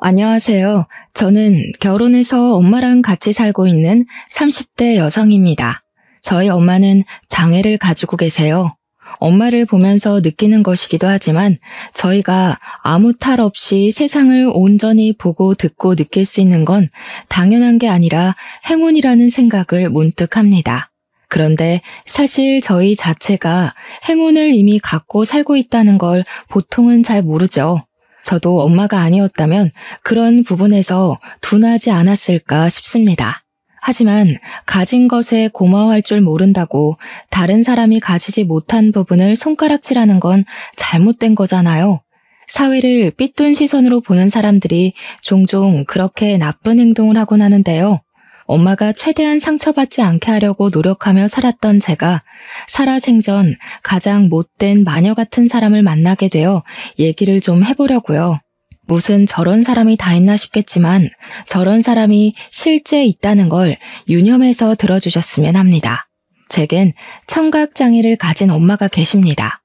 안녕하세요. 저는 결혼해서 엄마랑 같이 살고 있는 30대 여성입니다. 저희 엄마는 장애를 가지고 계세요. 엄마를 보면서 느끼는 것이기도 하지만 저희가 아무 탈 없이 세상을 온전히 보고 듣고 느낄 수 있는 건 당연한 게 아니라 행운이라는 생각을 문득 합니다. 그런데 사실 저희 자체가 행운을 이미 갖고 살고 있다는 걸 보통은 잘 모르죠. 저도 엄마가 아니었다면 그런 부분에서 둔하지 않았을까 싶습니다. 하지만 가진 것에 고마워할 줄 모른다고 다른 사람이 가지지 못한 부분을 손가락질하는 건 잘못된 거잖아요. 사회를 삐뚤 시선으로 보는 사람들이 종종 그렇게 나쁜 행동을 하곤 하는데요. 엄마가 최대한 상처받지 않게 하려고 노력하며 살았던 제가 살아생전 가장 못된 마녀 같은 사람을 만나게 되어 얘기를 좀 해보려고요. 무슨 저런 사람이 다 있나 싶겠지만 저런 사람이 실제 있다는 걸 유념해서 들어주셨으면 합니다. 제겐 청각장애를 가진 엄마가 계십니다.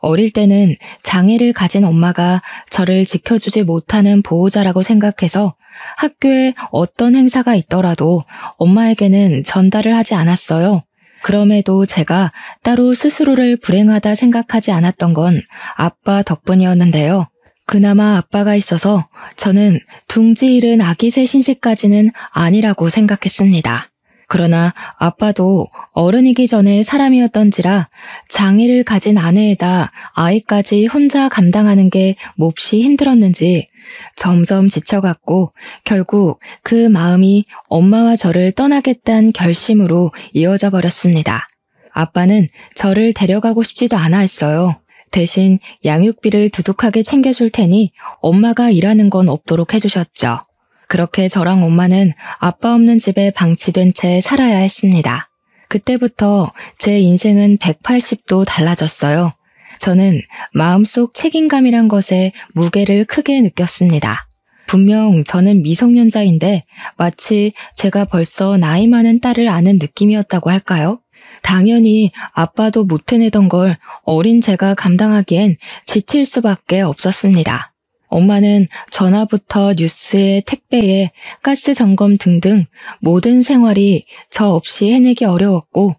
어릴 때는 장애를 가진 엄마가 저를 지켜주지 못하는 보호자라고 생각해서 학교에 어떤 행사가 있더라도 엄마에게는 전달을 하지 않았어요. 그럼에도 제가 따로 스스로를 불행하다 생각하지 않았던 건 아빠 덕분이었는데요. 그나마 아빠가 있어서 저는 둥지 잃은 아기 새 신세까지는 아니라고 생각했습니다. 그러나 아빠도 어른이기 전에 사람이었던지라 장애를 가진 아내에다 아이까지 혼자 감당하는 게 몹시 힘들었는지 점점 지쳐갔고 결국 그 마음이 엄마와 저를 떠나겠다는 결심으로 이어져 버렸습니다. 아빠는 저를 데려가고 싶지도 않아 했어요. 대신 양육비를 두둑하게 챙겨줄 테니 엄마가 일하는 건 없도록 해주셨죠. 그렇게 저랑 엄마는 아빠 없는 집에 방치된 채 살아야 했습니다. 그때부터 제 인생은 180도 달라졌어요. 저는 마음속 책임감이란 것에 무게를 크게 느꼈습니다. 분명 저는 미성년자인데 마치 제가 벌써 나이 많은 딸을 아는 느낌이었다고 할까요? 당연히 아빠도 못 해내던 걸 어린 제가 감당하기엔 지칠 수밖에 없었습니다. 엄마는 전화부터 뉴스에 택배에 가스 점검 등등 모든 생활이 저 없이 해내기 어려웠고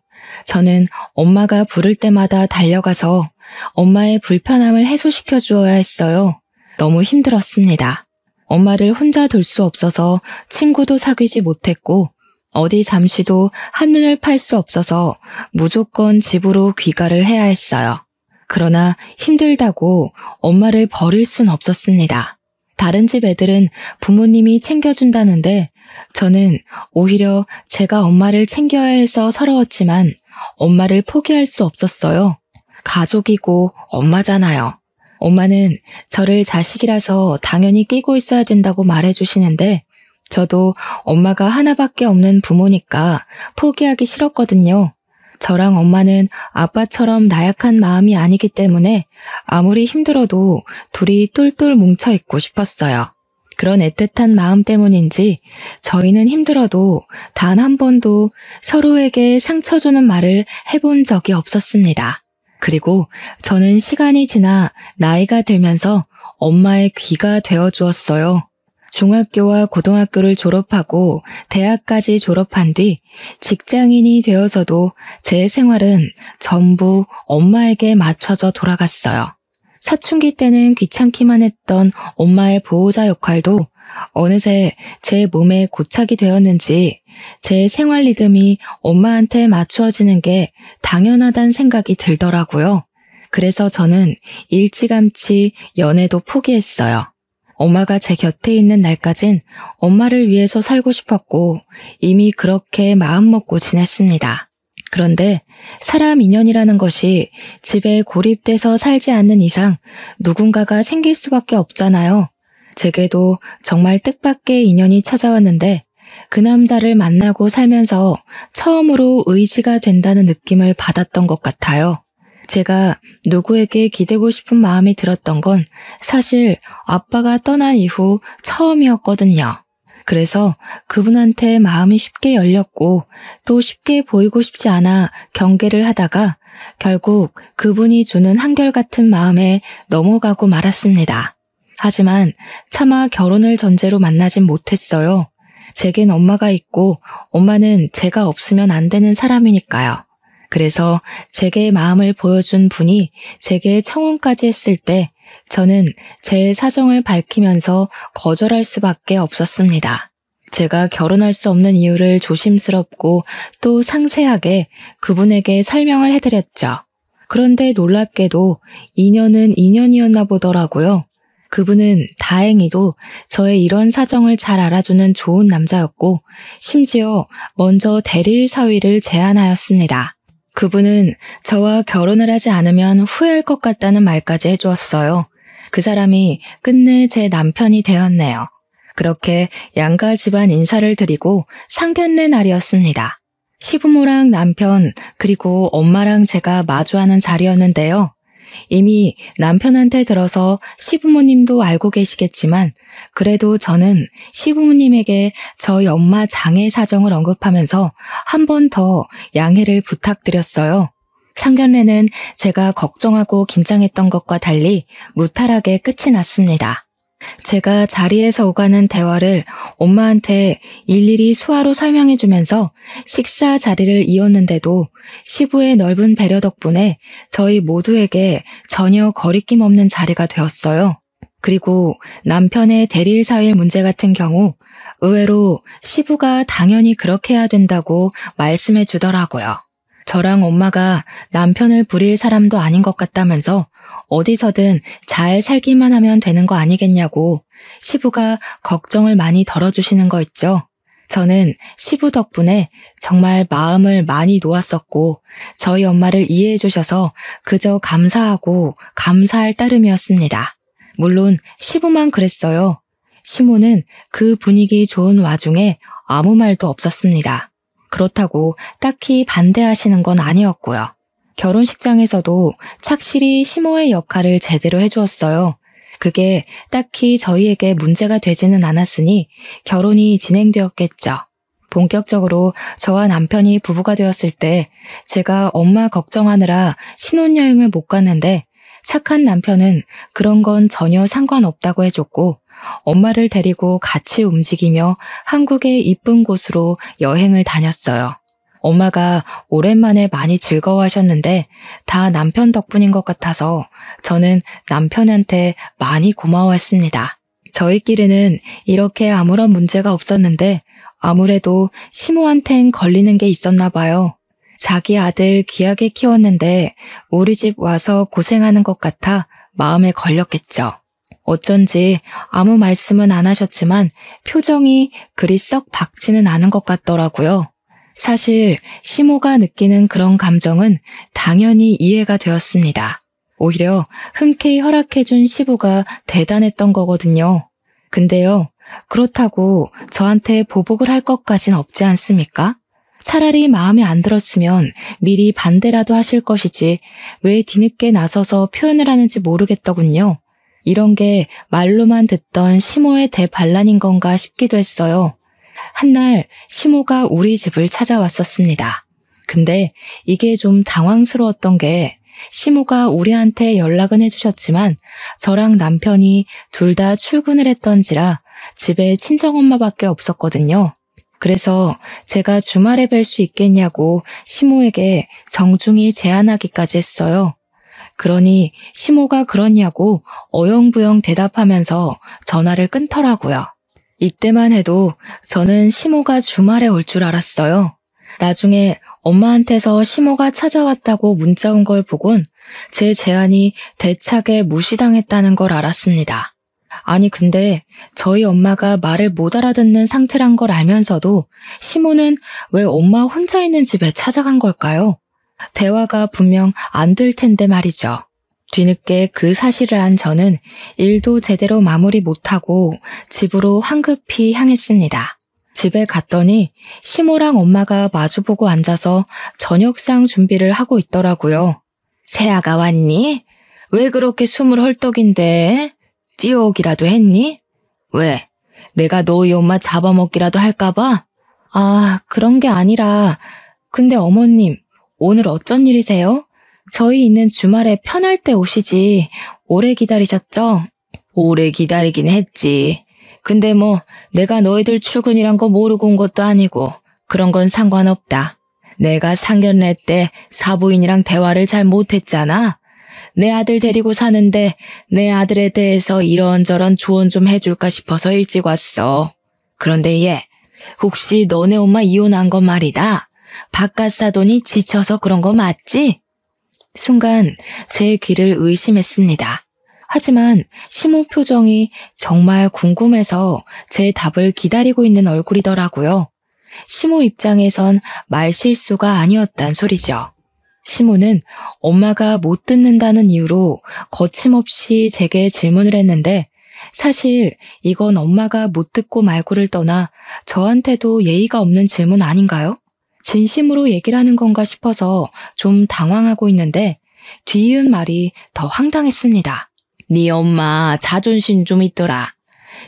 저는 엄마가 부를 때마다 달려가서 엄마의 불편함을 해소시켜 주어야 했어요. 너무 힘들었습니다. 엄마를 혼자 둘 수 없어서 친구도 사귀지 못했고 어디 잠시도 한눈을 팔 수 없어서 무조건 집으로 귀가를 해야 했어요. 그러나 힘들다고 엄마를 버릴 순 없었습니다. 다른 집 애들은 부모님이 챙겨준다는데 저는 오히려 제가 엄마를 챙겨야 해서 서러웠지만 엄마를 포기할 수 없었어요. 가족이고 엄마잖아요. 엄마는 저를 자식이라서 당연히 끼고 있어야 된다고 말해주시는데 저도 엄마가 하나밖에 없는 부모니까 포기하기 싫었거든요. 저랑 엄마는 아빠처럼 나약한 마음이 아니기 때문에 아무리 힘들어도 둘이 똘똘 뭉쳐있고 싶었어요. 그런 애틋한 마음 때문인지 저희는 힘들어도 단 한 번도 서로에게 상처 주는 말을 해본 적이 없었습니다. 그리고 저는 시간이 지나 나이가 들면서 엄마의 귀가 되어 주었어요. 중학교와 고등학교를 졸업하고 대학까지 졸업한 뒤 직장인이 되어서도 제 생활은 전부 엄마에게 맞춰져 돌아갔어요. 사춘기 때는 귀찮기만 했던 엄마의 보호자 역할도 어느새 제 몸에 고착이 되었는지 제 생활 리듬이 엄마한테 맞추어지는 게 당연하다는 생각이 들더라고요. 그래서 저는 일찌감치 연애도 포기했어요. 엄마가 제 곁에 있는 날까진 엄마를 위해서 살고 싶었고 이미 그렇게 마음먹고 지냈습니다. 그런데 사람 인연이라는 것이 집에 고립돼서 살지 않는 이상 누군가가 생길 수밖에 없잖아요. 제게도 정말 뜻밖의 인연이 찾아왔는데 그 남자를 만나고 살면서 처음으로 의지가 된다는 느낌을 받았던 것 같아요. 제가 누구에게 기대고 싶은 마음이 들었던 건 사실 아빠가 떠난 이후 처음이었거든요. 그래서 그분한테 마음이 쉽게 열렸고 또 쉽게 보이고 싶지 않아 경계를 하다가 결국 그분이 주는 한결같은 마음에 넘어가고 말았습니다. 하지만 차마 결혼을 전제로 만나진 못했어요. 제겐 엄마가 있고 엄마는 제가 없으면 안 되는 사람이니까요. 그래서 제게 마음을 보여준 분이 제게 청혼까지 했을 때 저는 제 사정을 밝히면서 거절할 수밖에 없었습니다. 제가 결혼할 수 없는 이유를 조심스럽고 또 상세하게 그분에게 설명을 해드렸죠. 그런데 놀랍게도 인연은 인연이었나 보더라고요. 그분은 다행히도 저의 이런 사정을 잘 알아주는 좋은 남자였고 심지어 먼저 대리일 사위를 제안하였습니다. 그분은 저와 결혼을 하지 않으면 후회할 것 같다는 말까지 해주었어요. 그 사람이 끝내 제 남편이 되었네요. 그렇게 양가 집안 인사를 드리고 상견례 날이었습니다. 시부모랑 남편 그리고 엄마랑 제가 마주하는 자리였는데요. 이미 남편한테 들어서 시부모님도 알고 계시겠지만 그래도 저는 시부모님에게 저희 엄마 장애 사정을 언급하면서 한 번 더 양해를 부탁드렸어요. 상견례는 제가 걱정하고 긴장했던 것과 달리 무탈하게 끝이 났습니다. 제가 자리에서 오가는 대화를 엄마한테 일일이 수화로 설명해주면서 식사 자리를 이었는데도 시부의 넓은 배려 덕분에 저희 모두에게 전혀 거리낌 없는 자리가 되었어요. 그리고 남편의 대리일 사위일 문제 같은 경우 의외로 시부가 당연히 그렇게 해야 된다고 말씀해 주더라고요. 저랑 엄마가 남편을 부릴 사람도 아닌 것 같다면서 어디서든 잘 살기만 하면 되는 거 아니겠냐고 시부가 걱정을 많이 덜어주시는 거 있죠. 저는 시부 덕분에 정말 마음을 많이 놓았었고 저희 엄마를 이해해 주셔서 그저 감사하고 감사할 따름이었습니다. 물론 시부만 그랬어요. 시모는 그 분위기 좋은 와중에 아무 말도 없었습니다. 그렇다고 딱히 반대하시는 건 아니었고요. 결혼식장에서도 착실히 시모의 역할을 제대로 해주었어요. 그게 딱히 저희에게 문제가 되지는 않았으니 결혼이 진행되었겠죠. 본격적으로 저와 남편이 부부가 되었을 때 제가 엄마 걱정하느라 신혼여행을 못 갔는데 착한 남편은 그런 건 전혀 상관없다고 해줬고 엄마를 데리고 같이 움직이며 한국의 이쁜 곳으로 여행을 다녔어요. 엄마가 오랜만에 많이 즐거워하셨는데 다 남편 덕분인 것 같아서 저는 남편한테 많이 고마워했습니다. 저희끼리는 이렇게 아무런 문제가 없었는데 아무래도 시모한텐 걸리는 게 있었나 봐요. 자기 아들 귀하게 키웠는데 우리 집 와서 고생하는 것 같아 마음에 걸렸겠죠. 어쩐지 아무 말씀은 안 하셨지만 표정이 그리 썩 밝지는 않은 것 같더라고요. 사실 시모가 느끼는 그런 감정은 당연히 이해가 되었습니다. 오히려 흔쾌히 허락해준 시부가 대단했던 거거든요. 근데요, 그렇다고 저한테 보복을 할 것까진 없지 않습니까? 차라리 마음에 안 들었으면 미리 반대라도 하실 것이지 왜 뒤늦게 나서서 표현을 하는지 모르겠더군요. 이런 게 말로만 듣던 시모의 대반란인 건가 싶기도 했어요. 한날 시모가 우리 집을 찾아왔었습니다. 근데 이게 좀 당황스러웠던 게 시모가 우리한테 연락은 해주셨지만 저랑 남편이 둘 다 출근을 했던지라 집에 친정엄마밖에 없었거든요. 그래서 제가 주말에 뵐 수 있겠냐고 시모에게 정중히 제안하기까지 했어요. 그러니 시모가 그러냐고 어영부영 대답하면서 전화를 끊더라고요. 이때만 해도 저는 시모가 주말에 올 줄 알았어요. 나중에 엄마한테서 시모가 찾아왔다고 문자 온 걸 보곤 제 제안이 대차게 무시당했다는 걸 알았습니다. 아니 근데 저희 엄마가 말을 못 알아듣는 상태란 걸 알면서도 시모는 왜 엄마 혼자 있는 집에 찾아간 걸까요? 대화가 분명 안 될 텐데 말이죠. 뒤늦게 그 사실을 안 저는 일도 제대로 마무리 못하고 집으로 황급히 향했습니다. 집에 갔더니 시모랑 엄마가 마주보고 앉아서 저녁상 준비를 하고 있더라고요. 새아가 왔니? 왜 그렇게 숨을 헐떡인데? 뛰어오기라도 했니? 왜? 내가 너희 엄마 잡아먹기라도 할까봐? 아, 그런 게 아니라 근데 어머님 오늘 어쩐 일이세요? 저희 있는 주말에 편할 때 오시지 오래 기다리셨죠? 오래 기다리긴 했지. 근데 뭐 내가 너희들 출근이란 거 모르고 온 것도 아니고 그런 건 상관없다. 내가 상견례 때 사부인이랑 대화를 잘 못했잖아. 내 아들 데리고 사는데 내 아들에 대해서 이런저런 조언 좀 해줄까 싶어서 일찍 왔어. 그런데 얘, 혹시 너네 엄마 이혼한 거 말이다. 바깥 사돈이 지쳐서 그런 거 맞지? 순간 제 귀를 의심했습니다. 하지만 시모 표정이 정말 궁금해서 제 답을 기다리고 있는 얼굴이더라고요. 시모 입장에선 말실수가 아니었단 소리죠. 시모는 엄마가 못 듣는다는 이유로 거침없이 제게 질문을 했는데 사실 이건 엄마가 못 듣고 말고를 떠나 저한테도 예의가 없는 질문 아닌가요? 진심으로 얘기를 하는 건가 싶어서 좀 당황하고 있는데 뒤이은 말이 더 황당했습니다. 네 엄마 자존심 좀 있더라.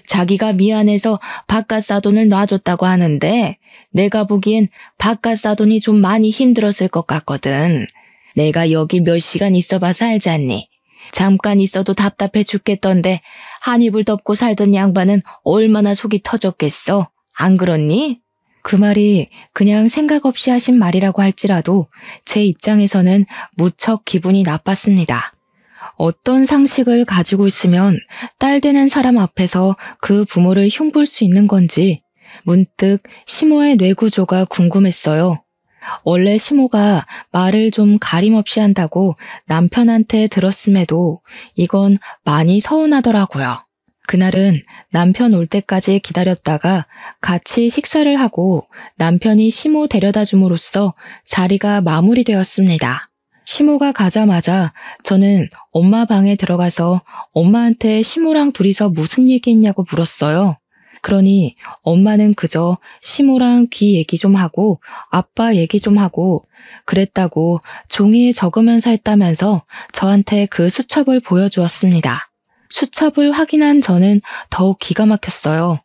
자기가 미안해서 바깥 사돈을 놔줬다고 하는데 내가 보기엔 바깥 사돈이 좀 많이 힘들었을 것 같거든. 내가 여기 몇 시간 있어봐서 알지 않니? 잠깐 있어도 답답해 죽겠던데 한 이불 덮고 살던 양반은 얼마나 속이 터졌겠어? 안 그렇니? 그 말이 그냥 생각 없이 하신 말이라고 할지라도 제 입장에서는 무척 기분이 나빴습니다. 어떤 상식을 가지고 있으면 딸 되는 사람 앞에서 그 부모를 흉볼 수 있는 건지 문득 시모의 뇌구조가 궁금했어요. 원래 시모가 말을 좀 가림없이 한다고 남편한테 들었음에도 이건 많이 서운하더라고요. 그날은 남편 올 때까지 기다렸다가 같이 식사를 하고 남편이 시모 데려다 줌으로써 자리가 마무리되었습니다. 시모가 가자마자 저는 엄마 방에 들어가서 엄마한테 시모랑 둘이서 무슨 얘기했냐고 물었어요. 그러니 엄마는 그저 시모랑 귀 얘기 좀 하고 아빠 얘기 좀 하고 그랬다고 종이에 적으면서 했다면서 저한테 그 수첩을 보여주었습니다. 수첩을 확인한 저는 더욱 기가 막혔어요.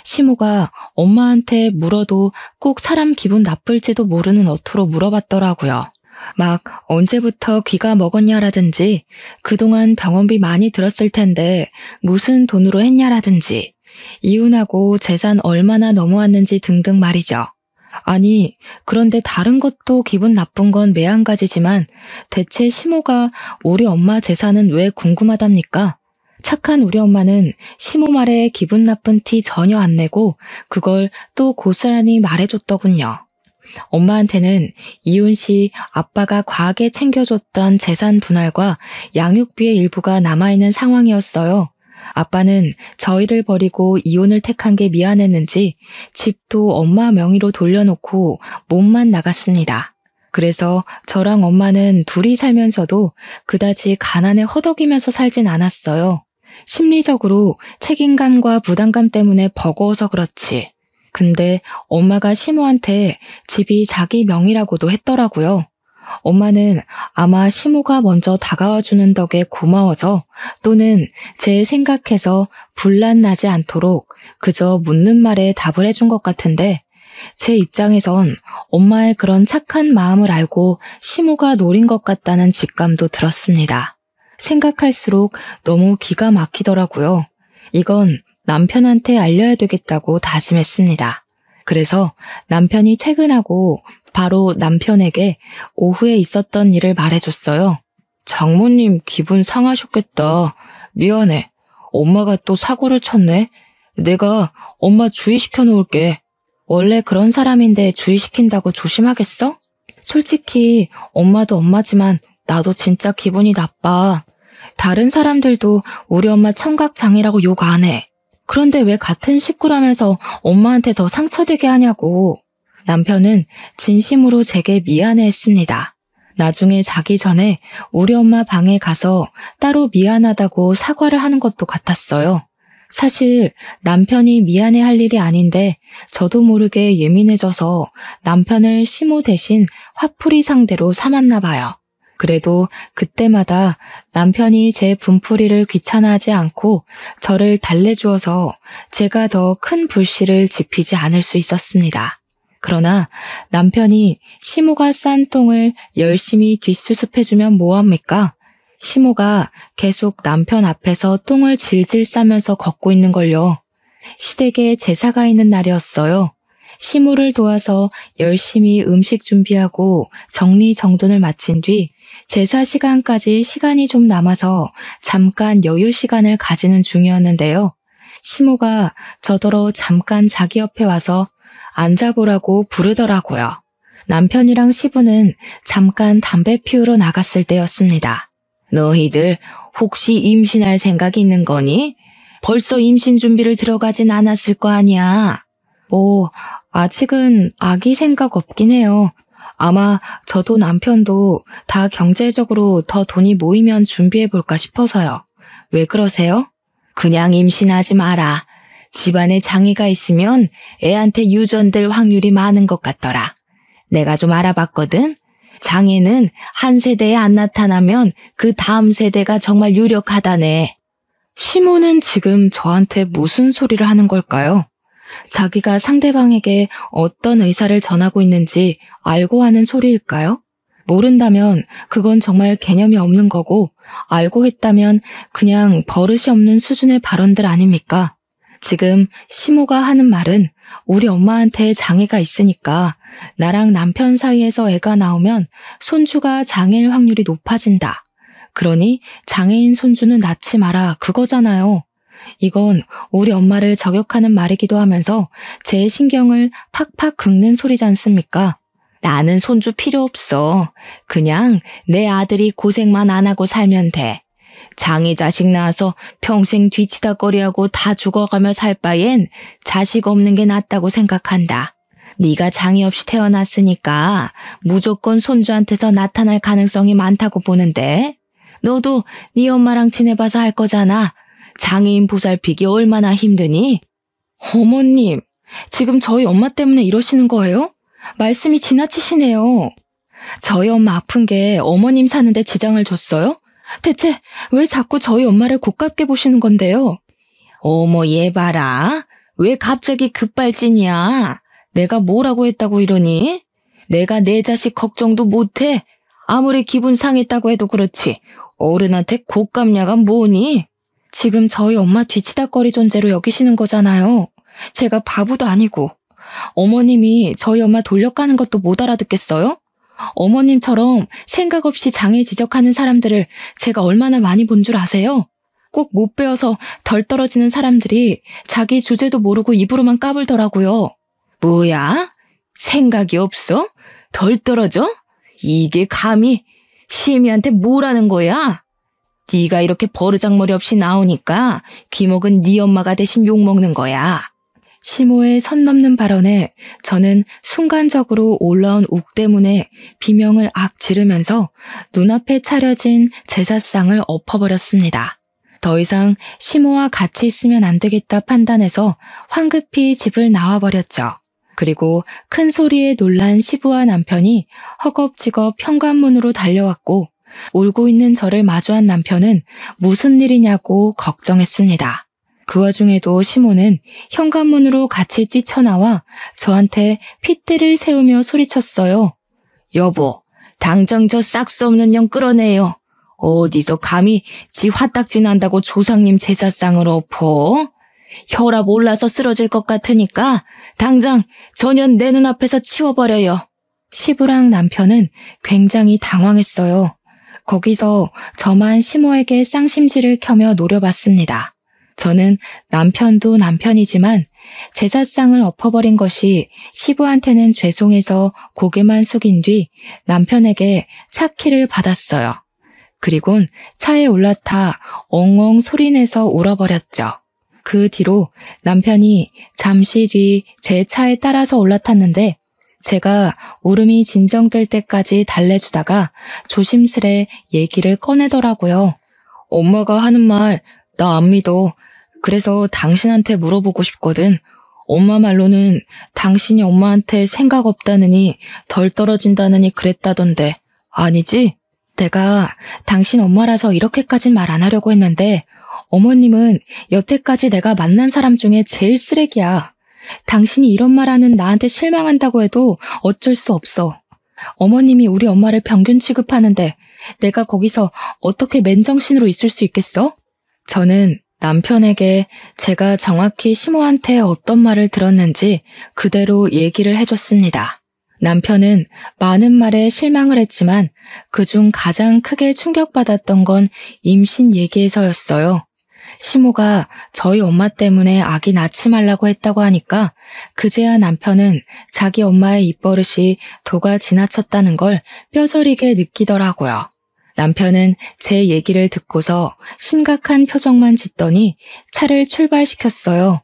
시모가 엄마한테 물어도 꼭 사람 기분 나쁠지도 모르는 어투로 물어봤더라고요. 막 언제부터 귀가 먹었냐라든지 그동안 병원비 많이 들었을 텐데 무슨 돈으로 했냐라든지 이혼하고 재산 얼마나 넘어왔는지 등등 말이죠. 아니, 그런데 다른 것도 기분 나쁜 건 매한가지지만 대체 시모가 우리 엄마 재산은 왜 궁금하답니까? 착한 우리 엄마는 시모 말에 기분 나쁜 티 전혀 안 내고 그걸 또 고스란히 말해줬더군요. 엄마한테는 이혼 시 아빠가 과하게 챙겨줬던 재산 분할과 양육비의 일부가 남아있는 상황이었어요. 아빠는 저희를 버리고 이혼을 택한 게 미안했는지 집도 엄마 명의로 돌려놓고 몸만 나갔습니다. 그래서 저랑 엄마는 둘이 살면서도 그다지 가난에 허덕이면서 살진 않았어요. 심리적으로 책임감과 부담감 때문에 버거워서 그렇지. 근데 엄마가 시모한테 집이 자기 명의라고도 했더라고요. 엄마는 아마 시모가 먼저 다가와주는 덕에 고마워서 또는 제 생각해서 분란 나지 않도록 그저 묻는 말에 답을 해준 것 같은데 제 입장에선 엄마의 그런 착한 마음을 알고 시모가 노린 것 같다는 직감도 들었습니다. 생각할수록 너무 기가 막히더라고요. 이건 남편한테 알려야 되겠다고 다짐했습니다. 그래서 남편이 퇴근하고 바로 남편에게 오후에 있었던 일을 말해줬어요. 장모님 기분 상하셨겠다. 미안해. 엄마가 또 사고를 쳤네. 내가 엄마 주의시켜 놓을게. 원래 그런 사람인데 주의시킨다고 조심하겠어? 솔직히 엄마도 엄마지만 나도 진짜 기분이 나빠. 다른 사람들도 우리 엄마 청각장애라고 욕 안 해. 그런데 왜 같은 식구라면서 엄마한테 더 상처되게 하냐고. 남편은 진심으로 제게 미안해했습니다. 나중에 자기 전에 우리 엄마 방에 가서 따로 미안하다고 사과를 하는 것도 같았어요. 사실 남편이 미안해할 일이 아닌데 저도 모르게 예민해져서 남편을 시모 대신 화풀이 상대로 삼았나 봐요. 그래도 그때마다 남편이 제 분풀이를 귀찮아하지 않고 저를 달래주어서 제가 더 큰 불씨를 지피지 않을 수 있었습니다. 그러나 남편이 시모가 싼 똥을 열심히 뒷수습해주면 뭐합니까? 시모가 계속 남편 앞에서 똥을 질질 싸면서 걷고 있는 걸요. 시댁에 제사가 있는 날이었어요. 시모를 도와서 열심히 음식 준비하고 정리정돈을 마친 뒤 제사 시간까지 시간이 좀 남아서 잠깐 여유 시간을 가지는 중이었는데요. 시모가 저더러 잠깐 자기 옆에 와서 앉아보라고 부르더라고요. 남편이랑 시부는 잠깐 담배 피우러 나갔을 때였습니다. 너희들 혹시 임신할 생각이 있는 거니? 벌써 임신 준비를 들어가진 않았을 거 아니야. 아직은 아기 생각 없긴 해요. 아마 저도 남편도 다 경제적으로 더 돈이 모이면 준비해볼까 싶어서요. 왜 그러세요? 그냥 임신하지 마라. 집안에 장애가 있으면 애한테 유전될 확률이 많은 것 같더라. 내가 좀 알아봤거든. 장애는 한 세대에 안 나타나면 그 다음 세대가 정말 유력하다네. 시모는 지금 저한테 무슨 소리를 하는 걸까요? 자기가 상대방에게 어떤 의사를 전하고 있는지 알고 하는 소리일까요? 모른다면 그건 정말 개념이 없는 거고, 알고 했다면 그냥 버릇이 없는 수준의 발언들 아닙니까? 지금 시모가 하는 말은 우리 엄마한테 장애가 있으니까 나랑 남편 사이에서 애가 나오면 손주가 장애일 확률이 높아진다. 그러니 장애인 손주는 낳지 마라, 그거잖아요. 이건 우리 엄마를 저격하는 말이기도 하면서 제 신경을 팍팍 긁는 소리지 않습니까? 나는 손주 필요 없어. 그냥 내 아들이 고생만 안 하고 살면 돼. 장애 자식 낳아서 평생 뒤치다꺼리하고 다 죽어가며 살 바엔 자식 없는 게 낫다고 생각한다. 네가 장애 없이 태어났으니까 무조건 손주한테서 나타날 가능성이 많다고 보는데, 너도 네 엄마랑 지내봐서 알 거잖아. 장애인 보살피기 얼마나 힘드니? 어머님, 지금 저희 엄마 때문에 이러시는 거예요? 말씀이 지나치시네요. 저희 엄마 아픈 게 어머님 사는데 지장을 줬어요? 대체 왜 자꾸 저희 엄마를 곱깝게 보시는 건데요? 어머, 얘 봐라. 왜 갑자기 급발진이야? 내가 뭐라고 했다고 이러니? 내가 내 자식 걱정도 못해? 아무리 기분 상했다고 해도 그렇지. 어른한테 곱깝냐가 뭐니? 지금 저희 엄마 뒤치다꺼리 존재로 여기시는 거잖아요. 제가 바보도 아니고. 어머님이 저희 엄마 돌려가는 것도 못 알아듣겠어요? 어머님처럼 생각 없이 장애 지적하는 사람들을 제가 얼마나 많이 본 줄 아세요? 꼭 못 배워서 덜 떨어지는 사람들이 자기 주제도 모르고 입으로만 까불더라고요. 뭐야? 생각이 없어? 덜 떨어져? 이게 감히 시애미한테 뭐라는 거야? 네가 이렇게 버르장머리 없이 나오니까 귀목은 네 엄마가 대신 욕먹는 거야. 시모의 선 넘는 발언에 저는 순간적으로 올라온 욱 때문에 비명을 악 지르면서 눈앞에 차려진 제사상을 엎어버렸습니다. 더 이상 시모와 같이 있으면 안 되겠다 판단해서 황급히 집을 나와버렸죠. 그리고 큰 소리에 놀란 시부와 남편이 허겁지겁 현관문으로 달려왔고, 울고 있는 저를 마주한 남편은 무슨 일이냐고 걱정했습니다. 그 와중에도 시모는 현관문으로 같이 뛰쳐나와 저한테 핏대를 세우며 소리쳤어요. 여보, 당장 저 싹수 없는 년 끌어내요. 어디서 감히 지 화딱지 난다고 조상님 제사상을 엎어? 혈압 올라서 쓰러질 것 같으니까 당장 저 년 내 눈앞에서 치워버려요. 시부랑 남편은 굉장히 당황했어요. 거기서 저만 시모에게 쌍심지를 켜며 노려봤습니다. 저는 남편도 남편이지만 제사상을 엎어버린 것이 시부한테는 죄송해서 고개만 숙인 뒤 남편에게 차키를 받았어요. 그리곤 차에 올라타 엉엉 소리내서 울어버렸죠. 그 뒤로 남편이 잠시 뒤 제 차에 따라서 올라탔는데 제가 울음이 진정될 때까지 달래주다가 조심스레 얘기를 꺼내더라고요. 엄마가 하는 말 나 안 믿어. 그래서 당신한테 물어보고 싶거든. 엄마 말로는 당신이 엄마한테 생각 없다느니 덜 떨어진다느니 그랬다던데 아니지? 내가 당신 엄마라서 이렇게까진 말 안 하려고 했는데 어머님은 여태까지 내가 만난 사람 중에 제일 쓰레기야. 당신이 이런 말하는 나한테 실망한다고 해도 어쩔 수 없어. 어머님이 우리 엄마를 평균 취급하는데 내가 거기서 어떻게 맨정신으로 있을 수 있겠어? 저는 남편에게 제가 정확히 시모한테 어떤 말을 들었는지 그대로 얘기를 해줬습니다. 남편은 많은 말에 실망을 했지만 그중 가장 크게 충격받았던 건 임신 얘기에서였어요. 시모가 저희 엄마 때문에 아기 낳지 말라고 했다고 하니까 그제야 남편은 자기 엄마의 입버릇이 도가 지나쳤다는 걸 뼈저리게 느끼더라고요. 남편은 제 얘기를 듣고서 심각한 표정만 짓더니 차를 출발시켰어요.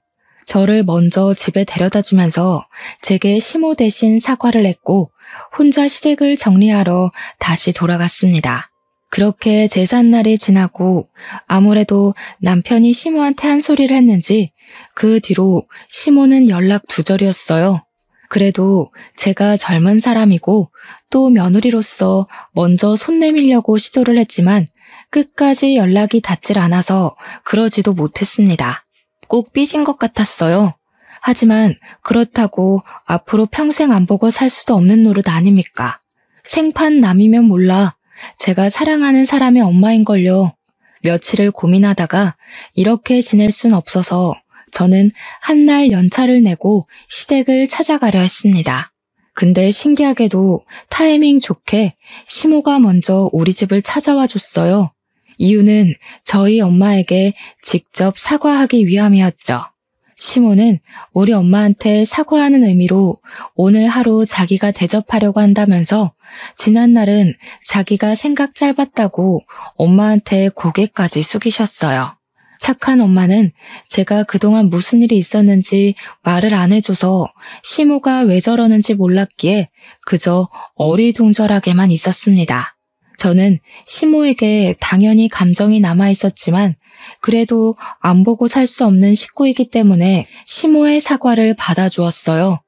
저를 먼저 집에 데려다 주면서 제게 시모 대신 사과를 했고 혼자 시댁을 정리하러 다시 돌아갔습니다. 그렇게 제삿날이 지나고 아무래도 남편이 시모한테 한 소리를 했는지 그 뒤로 시모는 연락 두절이었어요. 그래도 제가 젊은 사람이고 또 며느리로서 먼저 손 내밀려고 시도를 했지만 끝까지 연락이 닿질 않아서 그러지도 못했습니다. 꼭 삐진 것 같았어요. 하지만 그렇다고 앞으로 평생 안 보고 살 수도 없는 노릇 아닙니까? 생판 남이면 몰라. 제가 사랑하는 사람의 엄마인걸요. 며칠을 고민하다가 이렇게 지낼 순 없어서 저는 한날 연차를 내고 시댁을 찾아가려 했습니다. 근데 신기하게도 타이밍 좋게 시모가 먼저 우리 집을 찾아와 줬어요. 이유는 저희 엄마에게 직접 사과하기 위함이었죠. 시모는 우리 엄마한테 사과하는 의미로 오늘 하루 자기가 대접하려고 한다면서 지난날은 자기가 생각 짧았다고 엄마한테 고개까지 숙이셨어요. 착한 엄마는 제가 그동안 무슨 일이 있었는지 말을 안 해줘서 시모가 왜 저러는지 몰랐기에 그저 어리둥절하게만 있었습니다. 저는 시모에게 당연히 감정이 남아있었지만 그래도 안 보고 살 수 없는 식구이기 때문에 시모의 사과를 받아주었어요.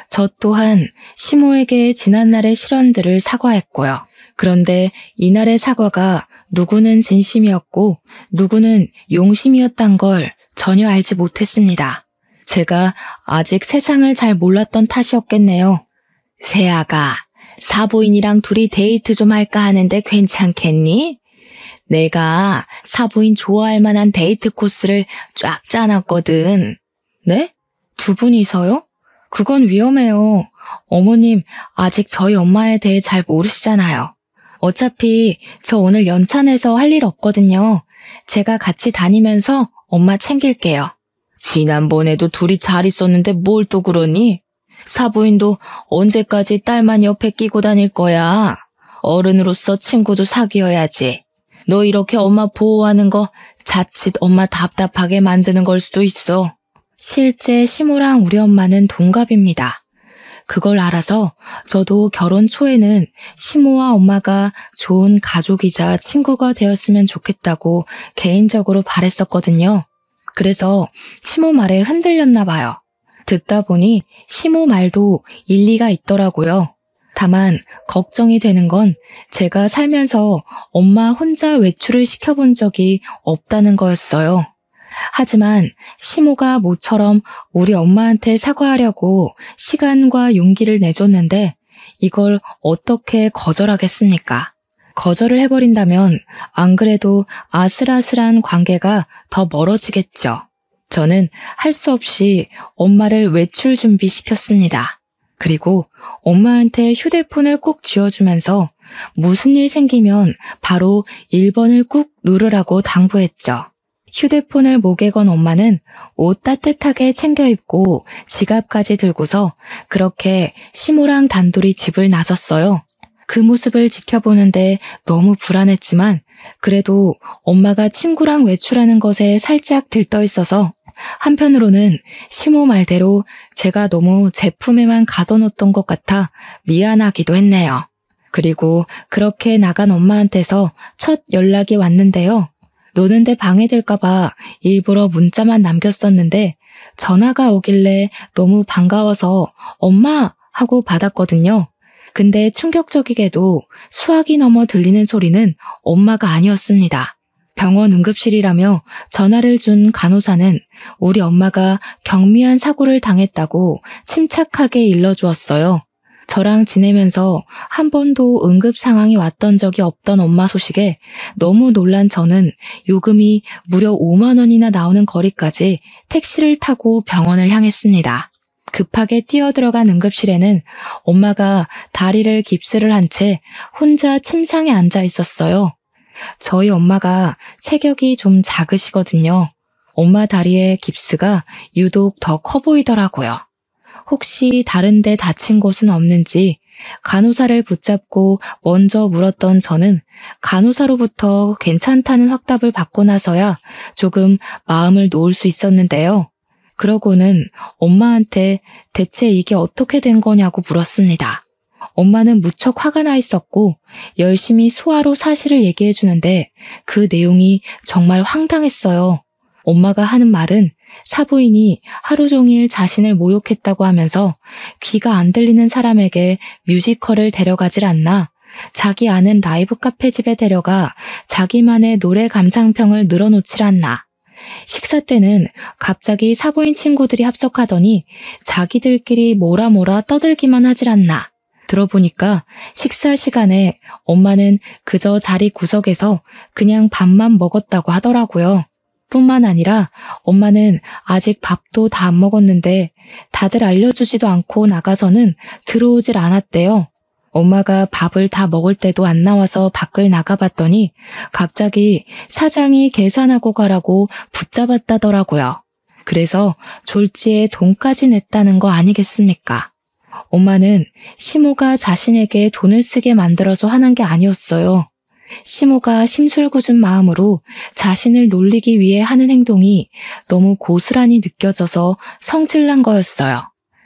저 또한 시모에게 지난날의 실언들을 사과했고요. 그런데 이날의 사과가 누구는 진심이었고 누구는 용심이었단 걸 전혀 알지 못했습니다. 제가 아직 세상을 잘 몰랐던 탓이었겠네요. 세아가 사부인이랑 둘이 데이트 좀 할까 하는데 괜찮겠니? 내가 사부인 좋아할 만한 데이트 코스를 쫙 짜놨거든. 네? 두 분이서요? 그건 위험해요. 어머님 아직 저희 엄마에 대해 잘 모르시잖아요. 어차피 저 오늘 연차 내서 할 일 없거든요. 제가 같이 다니면서 엄마 챙길게요. 지난번에도 둘이 잘 있었는데 뭘 또 그러니? 사부인도 언제까지 딸만 옆에 끼고 다닐 거야. 어른으로서 친구도 사귀어야지. 너 이렇게 엄마 보호하는 거 자칫 엄마 답답하게 만드는 걸 수도 있어. 실제 시모랑 우리 엄마는 동갑입니다. 그걸 알아서 저도 결혼 초에는 시모와 엄마가 좋은 가족이자 친구가 되었으면 좋겠다고 개인적으로 바랬었거든요. 그래서 시모 말에 흔들렸나 봐요. 듣다 보니 시모 말도 일리가 있더라고요. 다만 걱정이 되는 건 제가 살면서 엄마 혼자 외출을 시켜본 적이 없다는 거였어요. 하지만 시모가 모처럼 우리 엄마한테 사과하려고 시간과 용기를 내줬는데 이걸 어떻게 거절하겠습니까? 거절을 해버린다면 안 그래도 아슬아슬한 관계가 더 멀어지겠죠. 저는 할 수 없이 엄마를 외출 준비시켰습니다. 그리고 엄마한테 휴대폰을 꼭 쥐어주면서 무슨 일 생기면 바로 1번을 꾹 누르라고 당부했죠. 휴대폰을 목에 건 엄마는 옷 따뜻하게 챙겨 입고 지갑까지 들고서 그렇게 시모랑 단둘이 집을 나섰어요. 그 모습을 지켜보는데 너무 불안했지만 그래도 엄마가 친구랑 외출하는 것에 살짝 들떠 있어서 한편으로는 시모 말대로 제가 너무 제 품에만 가둬놓던 것 같아 미안하기도 했네요. 그리고 그렇게 나간 엄마한테서 첫 연락이 왔는데요. 노는데 방해될까봐 일부러 문자만 남겼었는데 전화가 오길래 너무 반가워서 엄마 하고 받았거든요. 근데 충격적이게도 수화기 넘어 들리는 소리는 엄마가 아니었습니다. 병원 응급실이라며 전화를 준 간호사는 우리 엄마가 경미한 사고를 당했다고 침착하게 일러주었어요. 저랑 지내면서 한 번도 응급 상황이 왔던 적이 없던 엄마 소식에 너무 놀란 저는 요금이 무려 5만 원이나 나오는 거리까지 택시를 타고 병원을 향했습니다. 급하게 뛰어들어간 응급실에는 엄마가 다리를 깁스를 한 채 혼자 침상에 앉아 있었어요. 저희 엄마가 체격이 좀 작으시거든요. 엄마 다리에 깁스가 유독 더 커 보이더라고요. 혹시 다른 데 다친 곳은 없는지 간호사를 붙잡고 먼저 물었던 저는 간호사로부터 괜찮다는 확답을 받고 나서야 조금 마음을 놓을 수 있었는데요. 그러고는 엄마한테 대체 이게 어떻게 된 거냐고 물었습니다. 엄마는 무척 화가 나 있었고 열심히 수화로 사실을 얘기해 주는데 그 내용이 정말 황당했어요. 엄마가 하는 말은 사부인이 하루 종일 자신을 모욕했다고 하면서 귀가 안 들리는 사람에게 뮤지컬을 데려가질 않나, 자기 아는 라이브 카페 집에 데려가 자기만의 노래 감상평을 늘어놓질 않나, 식사 때는 갑자기 사부인 친구들이 합석하더니 자기들끼리 뭐라 떠들기만 하질 않나. 들어보니까 식사 시간에 엄마는 그저 자리 구석에서 그냥 밥만 먹었다고 하더라고요. 뿐만 아니라 엄마는 아직 밥도 다 안 먹었는데 다들 알려주지도 않고 나가서는 들어오질 않았대요. 엄마가 밥을 다 먹을 때도 안 나와서 밖을 나가봤더니 갑자기 사장이 계산하고 가라고 붙잡았다더라고요. 그래서 졸지에 돈까지 냈다는 거 아니겠습니까? 엄마는 시모가 자신에게 돈을 쓰게 만들어서 하는 게 아니었어요. 시모가 심술궂은 마음으로 자신을 놀리기 위해 하는 행동이 너무 고스란히 느껴져서 성질난 거였어요.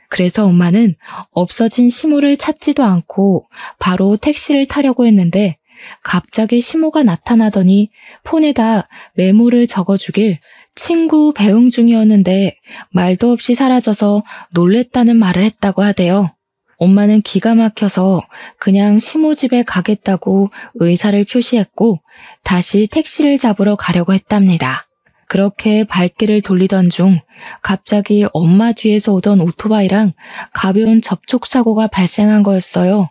그래서 엄마는 없어진 시모를 찾지도 않고 바로 택시를 타려고 했는데 갑자기 시모가 나타나더니 폰에다 메모를 적어주길 친구 배웅 중이었는데 말도 없이 사라져서 놀랬다는 말을 했다고 하대요. 엄마는 기가 막혀서 그냥 시모 집에 가겠다고 의사를 표시했고 다시 택시를 잡으러 가려고 했답니다. 그렇게 발길을 돌리던 중 갑자기 엄마 뒤에서 오던 오토바이랑 가벼운 접촉사고가 발생한 거였어요.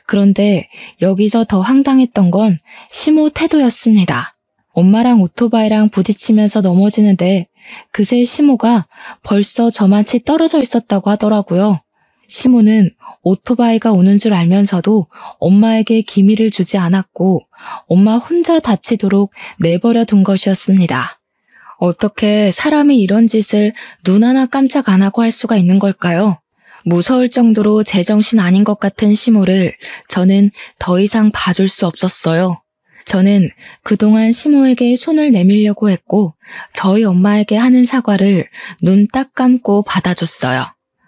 그런데 여기서 더 황당했던 건 시모 태도였습니다. 엄마랑 오토바이랑 부딪히면서 넘어지는데 그새 시모가 벌써 저만치 떨어져 있었다고 하더라고요. 시모는 오토바이가 오는 줄 알면서도 엄마에게 기미를 주지 않았고 엄마 혼자 다치도록 내버려 둔 것이었습니다. 어떻게 사람이 이런 짓을 눈 하나 깜짝 안 하고 할 수가 있는 걸까요? 무서울 정도로 제정신 아닌 것 같은 시모를 저는 더 이상 봐줄 수 없었어요. 저는 그동안 시모에게 손을 내밀려고 했고 저희 엄마에게 하는 사과를 눈 딱 감고 받아줬어요.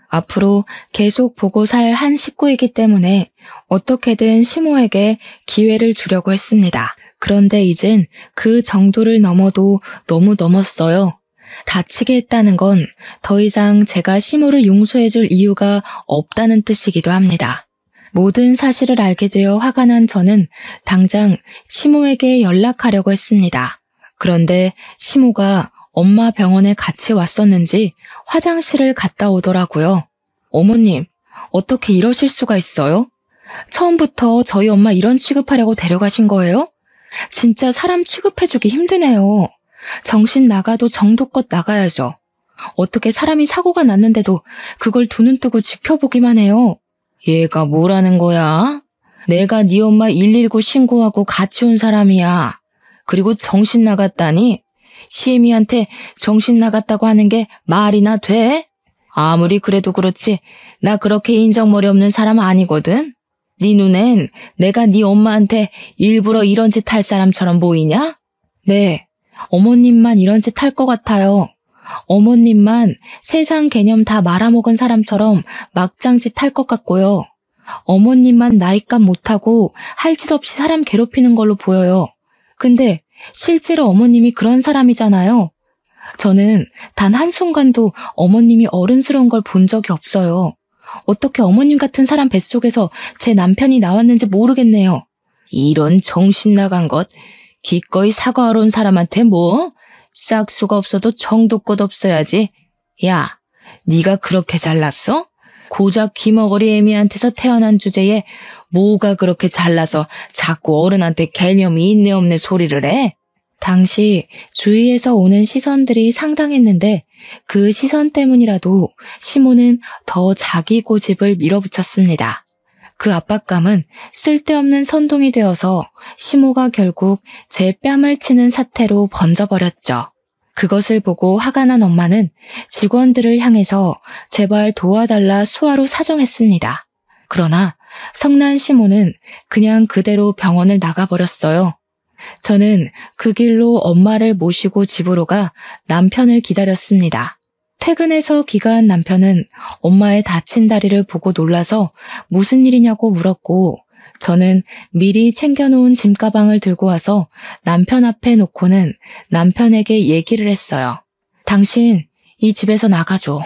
앞으로 계속 보고 살 한 식구이기 때문에 어떻게든 시모에게 기회를 주려고 했습니다. 그런데 이젠 그 정도를 넘어도 너무 넘었어요. 다치게 했다는 건 더 이상 제가 시모를 용서해줄 이유가 없다는 뜻이기도 합니다. 모든 사실을 알게 되어 화가 난 저는 당장 시모에게 연락하려고 했습니다. 그런데 시모가 엄마 병원에 같이 왔었는지 화장실을 갔다 오더라고요. 어머님, 어떻게 이러실 수가 있어요? 처음부터 저희 엄마 이런 취급하려고 데려가신 거예요? 진짜 사람 취급해주기 힘드네요. 정신 나가도 정도껏 나가야죠. 어떻게 사람이 사고가 났는데도 그걸 두 눈 뜨고 지켜보기만 해요. 얘가 뭐라는 거야? 내가 네 엄마 119 신고하고 같이 온 사람이야. 그리고 정신 나갔다니? 시애미한테 정신 나갔다고 하는 게 말이나 돼? 아무리 그래도 그렇지 나 그렇게 인정머리 없는 사람 아니거든? 네 눈엔 내가 네 엄마한테 일부러 이런 짓 할 사람처럼 보이냐? 네, 어머님만 이런 짓 할 것 같아요. 어머님만 세상 개념 다 말아먹은 사람처럼 막장짓 할 것 같고요. 어머님만 나이값 못하고 할 짓 없이 사람 괴롭히는 걸로 보여요. 근데 실제로 어머님이 그런 사람이잖아요. 저는 단 한순간도 어머님이 어른스러운 걸 본 적이 없어요. 어떻게 어머님 같은 사람 뱃속에서 제 남편이 나왔는지 모르겠네요. 이런 정신 나간 것, 기꺼이 사과하러 온 사람한테 뭐? 싹수가 없어도 정도껏 없어야지. 야, 네가 그렇게 잘났어? 고작 귀머거리 애미한테서 태어난 주제에 뭐가 그렇게 잘나서 자꾸 어른한테 개념이 있네 없네 소리를 해? 당시 주위에서 오는 시선들이 상당했는데 그 시선 때문이라도 시모는 더 자기 고집을 밀어붙였습니다. 그 압박감은 쓸데없는 선동이 되어서 시모가 결국 제 뺨을 치는 사태로 번져버렸죠. 그것을 보고 화가 난 엄마는 직원들을 향해서 제발 도와달라 수화로 사정했습니다. 그러나 성난 시모는 그냥 그대로 병원을 나가버렸어요. 저는 그 길로 엄마를 모시고 집으로 가 남편을 기다렸습니다. 퇴근해서 귀가한 남편은 엄마의 다친 다리를 보고 놀라서 무슨 일이냐고 물었고 저는 미리 챙겨놓은 짐가방을 들고 와서 남편 앞에 놓고는 남편에게 얘기를 했어요. 당신 이 집에서 나가줘.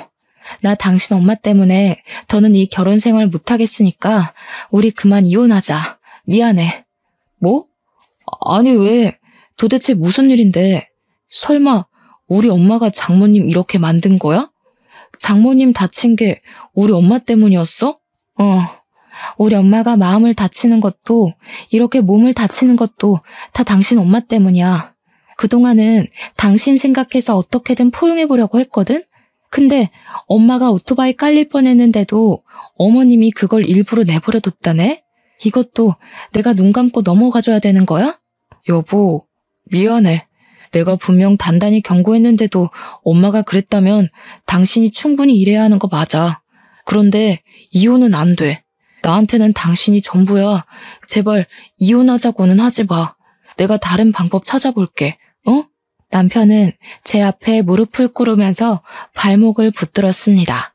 나 당신 엄마 때문에 더는 이 결혼 생활 못하겠으니까 우리 그만 이혼하자. 미안해. 뭐? 아니 왜? 도대체 무슨 일인데? 설마 우리 엄마가 장모님 이렇게 만든 거야? 장모님 다친 게 우리 엄마 때문이었어? 우리 엄마가 마음을 다치는 것도 이렇게 몸을 다치는 것도 다 당신 엄마 때문이야. 그동안은 당신 생각해서 어떻게든 포용해보려고 했거든? 근데 엄마가 오토바이 깔릴 뻔했는데도 어머님이 그걸 일부러 내버려뒀다네? 이것도 내가 눈 감고 넘어가줘야 되는 거야? 여보, 미안해. 내가 분명 단단히 경고했는데도 엄마가 그랬다면 당신이 충분히 이래야 하는 거 맞아. 그런데 이혼은 안 돼. 나한테는 당신이 전부야. 제발 이혼하자고는 하지 마. 내가 다른 방법 찾아볼게. 남편은 제 앞에 무릎을 꿇으면서 발목을 붙들었습니다.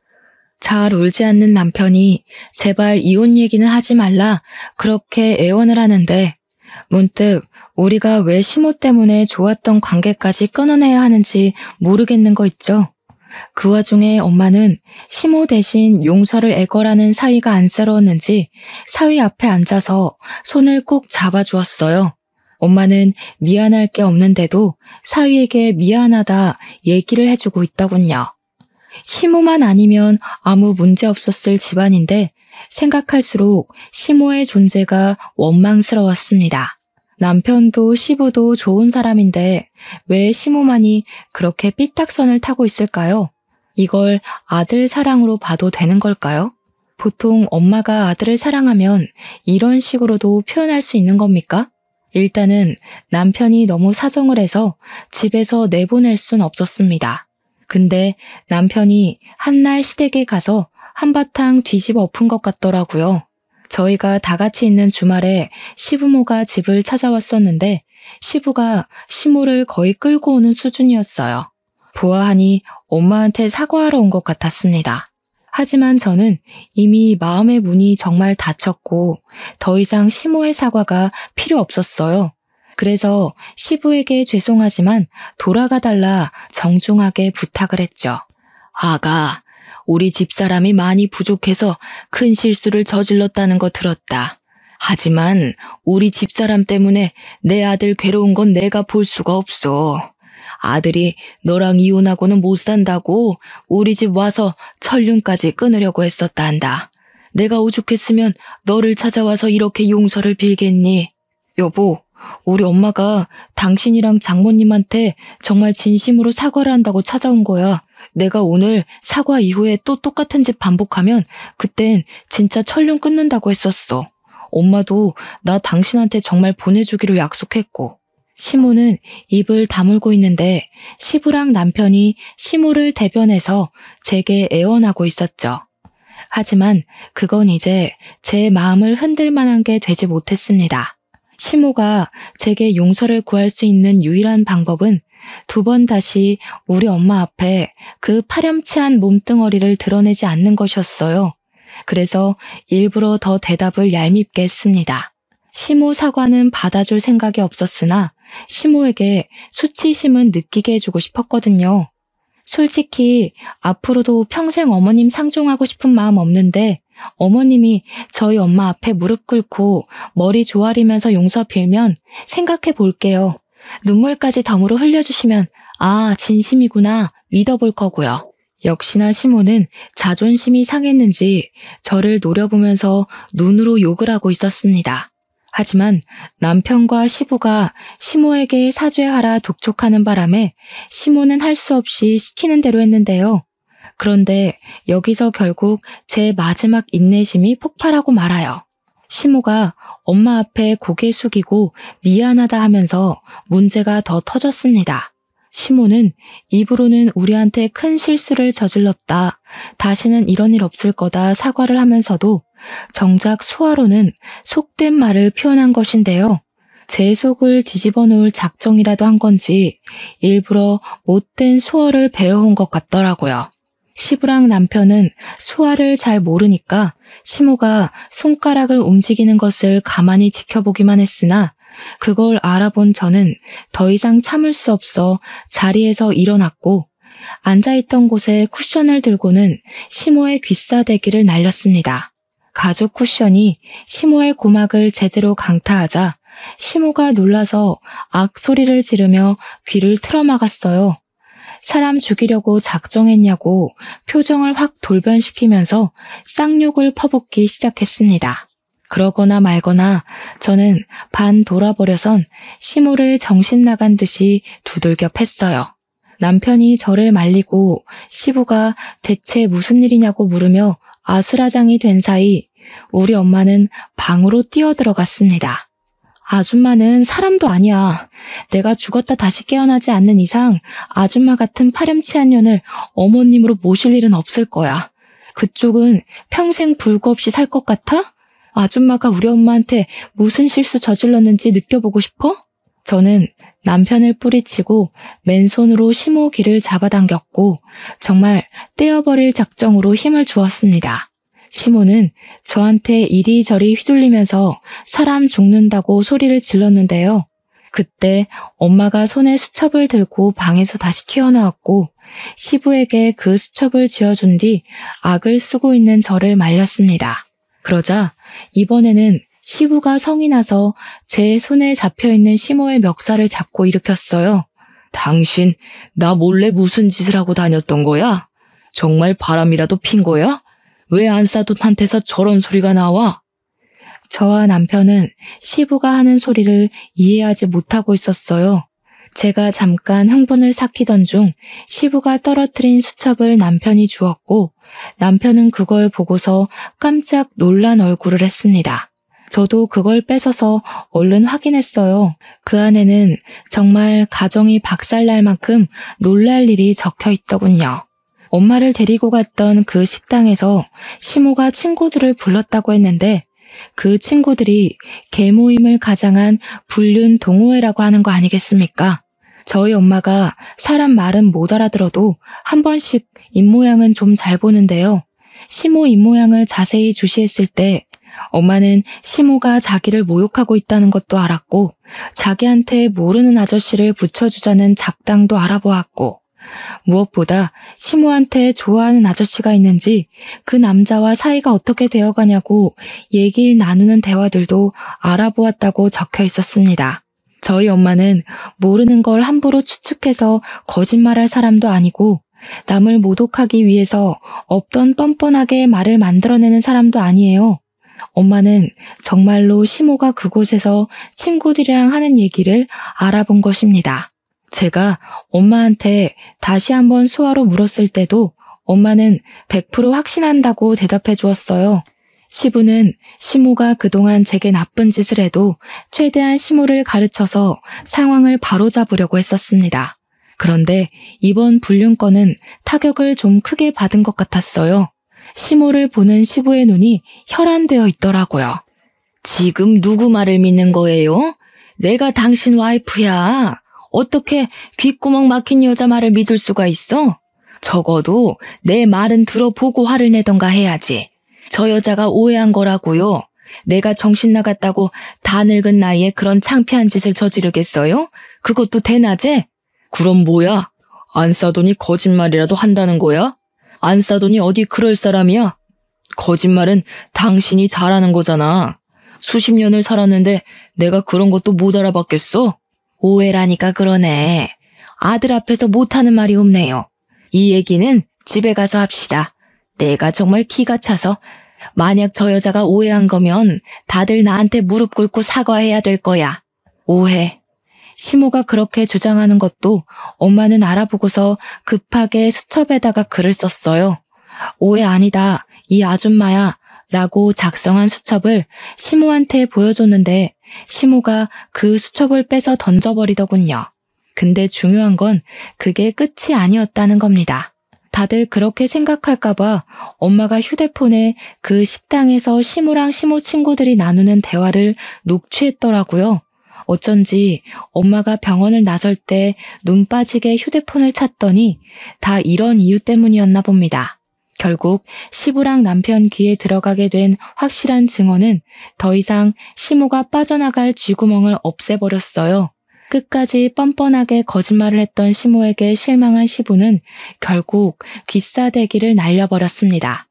잘 울지 않는 남편이 제발 이혼 얘기는 하지 말라 그렇게 애원을 하는데 문득 우리가 왜 시모 때문에 좋았던 관계까지 끊어내야 하는지 모르겠는 거 있죠. 그 와중에 엄마는 시모 대신 용서를 애걸하는 사위가 안쓰러웠는지 사위 앞에 앉아서 손을 꼭 잡아주었어요. 엄마는 미안할 게 없는데도 사위에게 미안하다 얘기를 해주고 있더군요. 시모만 아니면 아무 문제 없었을 집안인데 생각할수록 시모의 존재가 원망스러웠습니다. 남편도 시부도 좋은 사람인데 왜 시모만이 그렇게 삐딱선을 타고 있을까요? 이걸 아들 사랑으로 봐도 되는 걸까요? 보통 엄마가 아들을 사랑하면 이런 식으로도 표현할 수 있는 겁니까? 일단은 남편이 너무 사정을 해서 집에서 내보낼 순 없었습니다. 근데 남편이 한날 시댁에 가서 한바탕 뒤집어 엎은 것 같더라고요. 저희가 다 같이 있는 주말에 시부모가 집을 찾아왔었는데 시부가 시모를 거의 끌고 오는 수준이었어요. 보아하니 엄마한테 사과하러 온 것 같았습니다. 하지만 저는 이미 마음의 문이 정말 닫혔고 더 이상 시모의 사과가 필요 없었어요. 그래서 시부에게 죄송하지만 돌아가달라 정중하게 부탁을 했죠. 아가, 우리 집사람이 많이 부족해서 큰 실수를 저질렀다는 거 들었다. 하지만 우리 집사람 때문에 내 아들 괴로운 건 내가 볼 수가 없어. 아들이 너랑 이혼하고는 못 산다고 우리 집 와서 천륜까지 끊으려고 했었다 한다. 내가 오죽했으면 너를 찾아와서 이렇게 용서를 빌겠니? 여보, 우리 엄마가 당신이랑 장모님한테 정말 진심으로 사과를 한다고 찾아온 거야. 내가 오늘 사과 이후에 또 똑같은 짓 반복하면 그땐 진짜 천륜 끊는다고 했었어. 엄마도 나 당신한테 정말 보내주기로 약속했고. 시모는 입을 다물고 있는데 시부랑 남편이 시모를 대변해서 제게 애원하고 있었죠. 하지만 그건 이제 제 마음을 흔들 만한 게 되지 못했습니다. 시모가 제게 용서를 구할 수 있는 유일한 방법은 두 번 다시 우리 엄마 앞에 그 파렴치한 몸뚱어리를 드러내지 않는 것이었어요. 그래서 일부러 더 대답을 얄밉게 했습니다. 시모 사과는 받아줄 생각이 없었으나 시모에게 수치심은 느끼게 해주고 싶었거든요. 솔직히 앞으로도 평생 어머님 상종하고 싶은 마음 없는데 어머님이 저희 엄마 앞에 무릎 꿇고 머리 조아리면서 용서 빌면 생각해 볼게요. 눈물까지 덤으로 흘려주시면 아, 진심이구나 믿어볼 거고요. 역시나 시모는 자존심이 상했는지 저를 노려보면서 눈으로 욕을 하고 있었습니다. 하지만 남편과 시부가 시모에게 사죄하라 독촉하는 바람에 시모는 할 수 없이 시키는 대로 했는데요. 그런데 여기서 결국 제 마지막 인내심이 폭발하고 말아요. 시모가 엄마 앞에 고개 숙이고 미안하다 하면서 문제가 더 터졌습니다. 시모는 입으로는 우리한테 큰 실수를 저질렀다, 다시는 이런 일 없을 거다 사과를 하면서도 정작 수화로는 속된 말을 표현한 것인데요. 제 속을 뒤집어 놓을 작정이라도 한 건지 일부러 못된 수어를 배워온 것 같더라고요. 시부랑 남편은 수화를 잘 모르니까 시모가 손가락을 움직이는 것을 가만히 지켜보기만 했으나 그걸 알아본 저는 더 이상 참을 수 없어 자리에서 일어났고 앉아있던 곳에 쿠션을 들고는 시모의 귀싸대기를 날렸습니다. 가죽 쿠션이 시모의 고막을 제대로 강타하자 시모가 놀라서 악소리를 지르며 귀를 틀어막았어요. 사람 죽이려고 작정했냐고 표정을 확 돌변시키면서 쌍욕을 퍼붓기 시작했습니다. 그러거나 말거나 저는 반 돌아버려선 시모를 정신 나간 듯이 두들겨 팼어요. 남편이 저를 말리고 시부가 대체 무슨 일이냐고 물으며 아수라장이 된 사이 우리 엄마는 방으로 뛰어들어갔습니다. 아줌마는 사람도 아니야. 내가 죽었다 다시 깨어나지 않는 이상 아줌마 같은 파렴치한 년을 어머님으로 모실 일은 없을 거야. 그쪽은 평생 불구 없이 살 것 같아? 아줌마가 우리 엄마한테 무슨 실수 저질렀는지 느껴보고 싶어? 저는 남편을 뿌리치고 맨손으로 시모 귀를 잡아당겼고 정말 떼어버릴 작정으로 힘을 주었습니다. 시모는 저한테 이리저리 휘둘리면서 사람 죽는다고 소리를 질렀는데요. 그때 엄마가 손에 수첩을 들고 방에서 다시 튀어나왔고 시부에게 그 수첩을 쥐어준 뒤 악을 쓰고 있는 저를 말렸습니다. 그러자 이번에는 시부가 성이 나서 제 손에 잡혀있는 시모의 멱살을 잡고 일으켰어요. 당신 나 몰래 무슨 짓을 하고 다녔던 거야? 정말 바람이라도 핀 거야? 왜 안싸돈한테서 저런 소리가 나와? 저와 남편은 시부가 하는 소리를 이해하지 못하고 있었어요. 제가 잠깐 흥분을 삭히던 중 시부가 떨어뜨린 수첩을 남편이 주었고 남편은 그걸 보고서 깜짝 놀란 얼굴을 했습니다. 저도 그걸 뺏어서 얼른 확인했어요. 그 안에는 정말 가정이 박살날 만큼 놀랄 일이 적혀 있더군요. 엄마를 데리고 갔던 그 식당에서 시모가 친구들을 불렀다고 했는데 그 친구들이 계모임을 가장한 불륜 동호회라고 하는 거 아니겠습니까? 저희 엄마가 사람 말은 못 알아들어도 한 번씩 입모양은 좀 잘 보는데요. 시모 입모양을 자세히 주시했을 때 엄마는 시모가 자기를 모욕하고 있다는 것도 알았고 자기한테 모르는 아저씨를 붙여주자는 작당도 알아보았고 무엇보다 시모한테 좋아하는 아저씨가 있는지 그 남자와 사이가 어떻게 되어가냐고 얘기를 나누는 대화들도 알아보았다고 적혀 있었습니다. 저희 엄마는 모르는 걸 함부로 추측해서 거짓말할 사람도 아니고 남을 모독하기 위해서 없던 뻔뻔하게 말을 만들어내는 사람도 아니에요. 엄마는 정말로 시모가 그곳에서 친구들이랑 하는 얘기를 알아본 것입니다. 제가 엄마한테 다시 한번 수화로 물었을 때도 엄마는 100% 확신한다고 대답해 주었어요. 시부는 시모가 그동안 제게 나쁜 짓을 해도 최대한 시모를 가르쳐서 상황을 바로잡으려고 했었습니다. 그런데 이번 불륜건은 타격을 좀 크게 받은 것 같았어요. 시모를 보는 시부의 눈이 혈안되어 있더라고요. 지금 누구 말을 믿는 거예요? 내가 당신 와이프야. 어떻게 귓구멍 막힌 여자 말을 믿을 수가 있어? 적어도 내 말은 들어보고 화를 내던가 해야지. 저 여자가 오해한 거라고요. 내가 정신 나갔다고 다 늙은 나이에 그런 창피한 짓을 저지르겠어요? 그것도 대낮에? 그럼 뭐야? 안 싸더니 거짓말이라도 한다는 거야? 안 싸더니 어디 그럴 사람이야? 거짓말은 당신이 잘하는 거잖아. 수십 년을 살았는데 내가 그런 것도 못 알아봤겠어? 오해라니까 그러네. 아들 앞에서 못하는 말이 없네요. 이 얘기는 집에 가서 합시다. 내가 정말 기가 차서 만약 저 여자가 오해한 거면 다들 나한테 무릎 꿇고 사과해야 될 거야. 오해. 시모가 그렇게 주장하는 것도 엄마는 알아보고서 급하게 수첩에다가 글을 썼어요. 오해 아니다. 이 아줌마야. 라고 작성한 수첩을 시모한테 보여줬는데 시모가 그 수첩을 빼서 던져버리더군요. 근데 중요한 건 그게 끝이 아니었다는 겁니다. 다들 그렇게 생각할까봐 엄마가 휴대폰에 그 식당에서 시모랑 시모 친구들이 나누는 대화를 녹취했더라고요. 어쩐지 엄마가 병원을 나설 때 눈 빠지게 휴대폰을 찾더니 다 이런 이유 때문이었나 봅니다. 결국 시부랑 남편 귀에 들어가게 된 확실한 증언은 더 이상 시모가 빠져나갈 쥐구멍을 없애버렸어요. 끝까지 뻔뻔하게 거짓말을 했던 시모에게 실망한 시부는 결국 귀싸대기를 날려버렸습니다.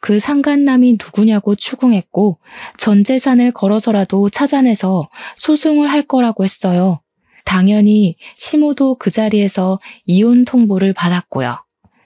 그 상간남이 누구냐고 추궁했고 전 재산을 걸어서라도 찾아내서 소송을 할 거라고 했어요. 당연히 시모도 그 자리에서 이혼 통보를 받았고요.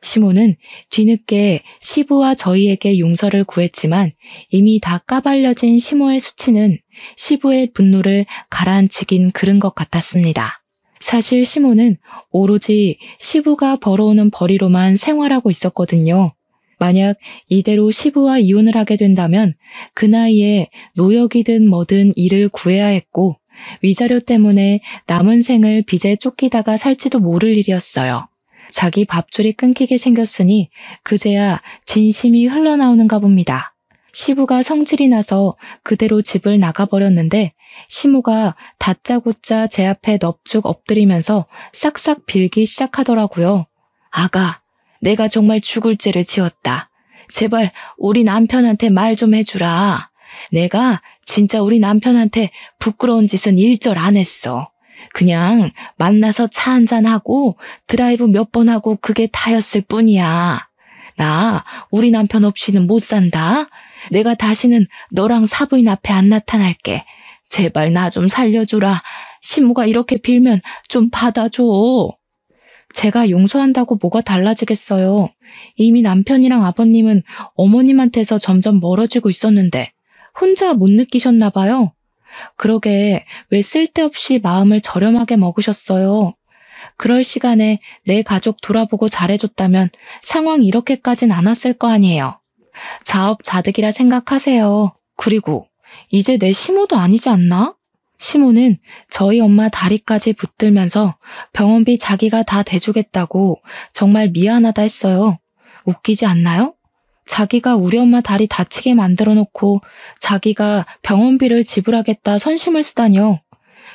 시모는 뒤늦게 시부와 저희에게 용서를 구했지만 이미 다 까발려진 시모의 수치는 시부의 분노를 가라앉히긴 그른 것 같았습니다. 사실 시모는 오로지 시부가 벌어오는 벌이로만 생활하고 있었거든요. 만약 이대로 시부와 이혼을 하게 된다면 그 나이에 노역이든 뭐든 일을 구해야 했고 위자료 때문에 남은 생을 빚에 쫓기다가 살지도 모를 일이었어요. 자기 밥줄이 끊기게 생겼으니 그제야 진심이 흘러나오는가 봅니다. 시부가 성질이 나서 그대로 집을 나가버렸는데 시모가 다짜고짜 제 앞에 넙죽 엎드리면서 싹싹 빌기 시작하더라고요. 아가, 내가 정말 죽을 죄를 지었다. 제발 우리 남편한테 말 좀 해주라. 내가 진짜 우리 남편한테 부끄러운 짓은 일절 안 했어. 그냥 만나서 차 한잔하고 드라이브 몇 번 하고 그게 다였을 뿐이야. 나 우리 남편 없이는 못 산다. 내가 다시는 너랑 사부인 앞에 안 나타날게. 제발 나 좀 살려주라. 시모가 이렇게 빌면 좀 받아줘. 제가 용서한다고 뭐가 달라지겠어요. 이미 남편이랑 아버님은 어머님한테서 점점 멀어지고 있었는데 혼자 못 느끼셨나 봐요. 그러게 왜 쓸데없이 마음을 저렴하게 먹으셨어요. 그럴 시간에 내 가족 돌아보고 잘해줬다면 상황이 이렇게까진 않았을 거 아니에요. 자업자득이라 생각하세요. 그리고 이제 내 시모도 아니지 않나? 시모는 저희 엄마 다리까지 붙들면서 병원비 자기가 다 대주겠다고 정말 미안하다 했어요. 웃기지 않나요? 자기가 우리 엄마 다리 다치게 만들어 놓고 자기가 병원비를 지불하겠다 선심을 쓰다뇨.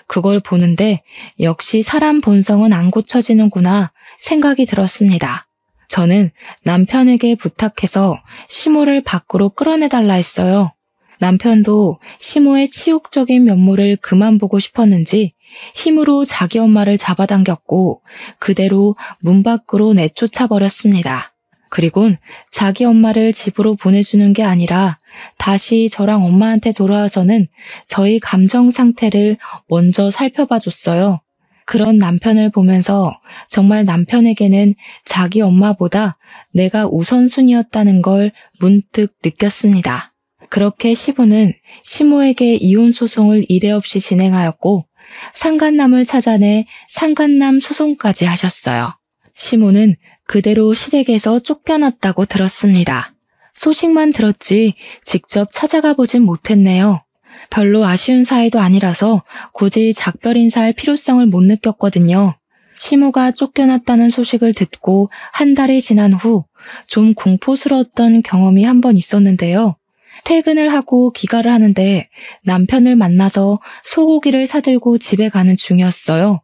그걸 보는데 역시 사람 본성은 안 고쳐지는구나 생각이 들었습니다. 저는 남편에게 부탁해서 시모를 밖으로 끌어내달라 했어요. 남편도 시모의 치욕적인 면모를 그만 보고 싶었는지 힘으로 자기 엄마를 잡아당겼고 그대로 문 밖으로 내쫓아 버렸습니다. 그리곤 자기 엄마를 집으로 보내주는 게 아니라 다시 저랑 엄마한테 돌아와서는 저희 감정 상태를 먼저 살펴봐 줬어요. 그런 남편을 보면서 정말 남편에게는 자기 엄마보다 내가 우선순위였다는 걸 문득 느꼈습니다. 그렇게 시부는 시모에게 이혼 소송을 이례 없이 진행하였고 상간남을 찾아내 상간남 소송까지 하셨어요. 시모는 그대로 시댁에서 쫓겨났다고 들었습니다. 소식만 들었지 직접 찾아가 보진 못했네요. 별로 아쉬운 사이도 아니라서 굳이 작별 인사할 필요성을 못 느꼈거든요. 시모가 쫓겨났다는 소식을 듣고 한 달이 지난 후 좀 공포스러웠던 경험이 한 번 있었는데요. 퇴근을 하고 귀가를 하는데 남편을 만나서 소고기를 사들고 집에 가는 중이었어요.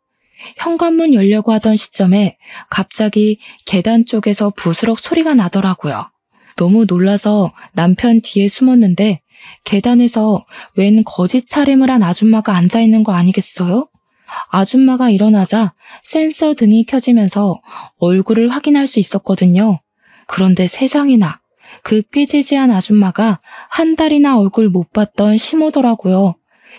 현관문 열려고 하던 시점에 갑자기 계단 쪽에서 부스럭 소리가 나더라고요. 너무 놀라서 남편 뒤에 숨었는데 계단에서 웬 거짓 차림을 한 아줌마가 앉아있는 거 아니겠어요? 아줌마가 일어나자 센서 등이 켜지면서 얼굴을 확인할 수 있었거든요. 그런데 세상에나 그 꾀지지한 아줌마가 한 달이나 얼굴 못 봤던 시모더라고요.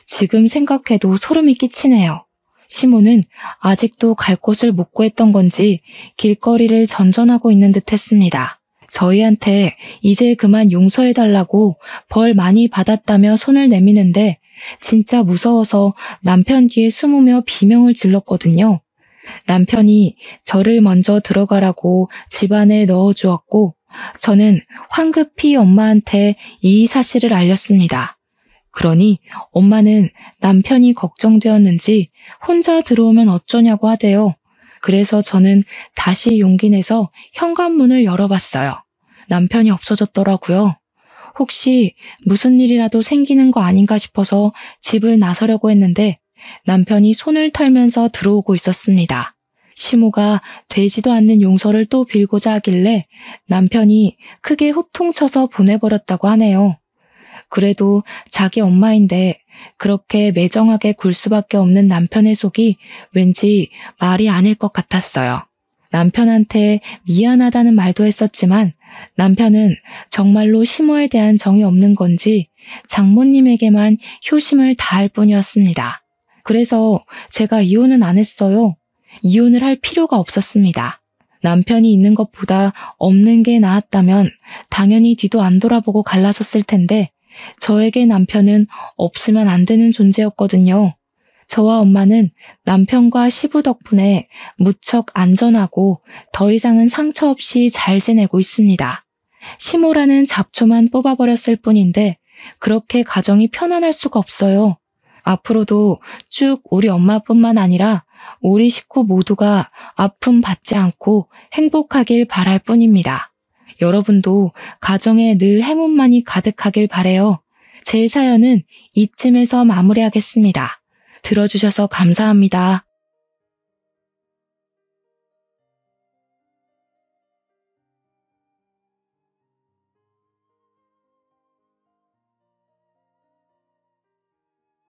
지금 생각해도 소름이 끼치네요. 시모는 아직도 갈 곳을 못 구했던 건지 길거리를 전전하고 있는 듯 했습니다. 저희한테 이제 그만 용서해달라고 벌 많이 받았다며 손을 내미는데 진짜 무서워서 남편 뒤에 숨으며 비명을 질렀거든요. 남편이 저를 먼저 들어가라고 집 안에 넣어주었고 저는 황급히 엄마한테 이 사실을 알렸습니다. 그러니 엄마는 남편이 걱정되었는지 혼자 들어오면 어쩌냐고 하대요. 그래서 저는 다시 용기 내서 현관문을 열어봤어요. 남편이 없어졌더라고요. 혹시 무슨 일이라도 생기는 거 아닌가 싶어서 집을 나서려고 했는데 남편이 손을 털면서 들어오고 있었습니다. 시모가 되지도 않는 용서를 또 빌고자 하길래 남편이 크게 호통쳐서 보내버렸다고 하네요. 그래도 자기 엄마인데 그렇게 매정하게 굴 수밖에 없는 남편의 속이 왠지 말이 아닐 것 같았어요. 남편한테 미안하다는 말도 했었지만 남편은 정말로 시모에 대한 정이 없는 건지 장모님에게만 효심을 다할 뿐이었습니다. 그래서 제가 이혼은 안 했어요. 이혼을 할 필요가 없었습니다. 남편이 있는 것보다 없는 게 나았다면 당연히 뒤도 안 돌아보고 갈라섰을 텐데 저에게 남편은 없으면 안 되는 존재였거든요. 저와 엄마는 남편과 시부 덕분에 무척 안전하고 더 이상은 상처 없이 잘 지내고 있습니다. 시모라는 잡초만 뽑아버렸을 뿐인데 그렇게 가정이 편안할 수가 없어요. 앞으로도 쭉 우리 엄마뿐만 아니라 우리 식구 모두가 아픔 받지 않고 행복하길 바랄 뿐입니다. 여러분도 가정에 늘 행운만이 가득하길 바래요. 제 사연은 이쯤에서 마무리하겠습니다. 들어주셔서 감사합니다.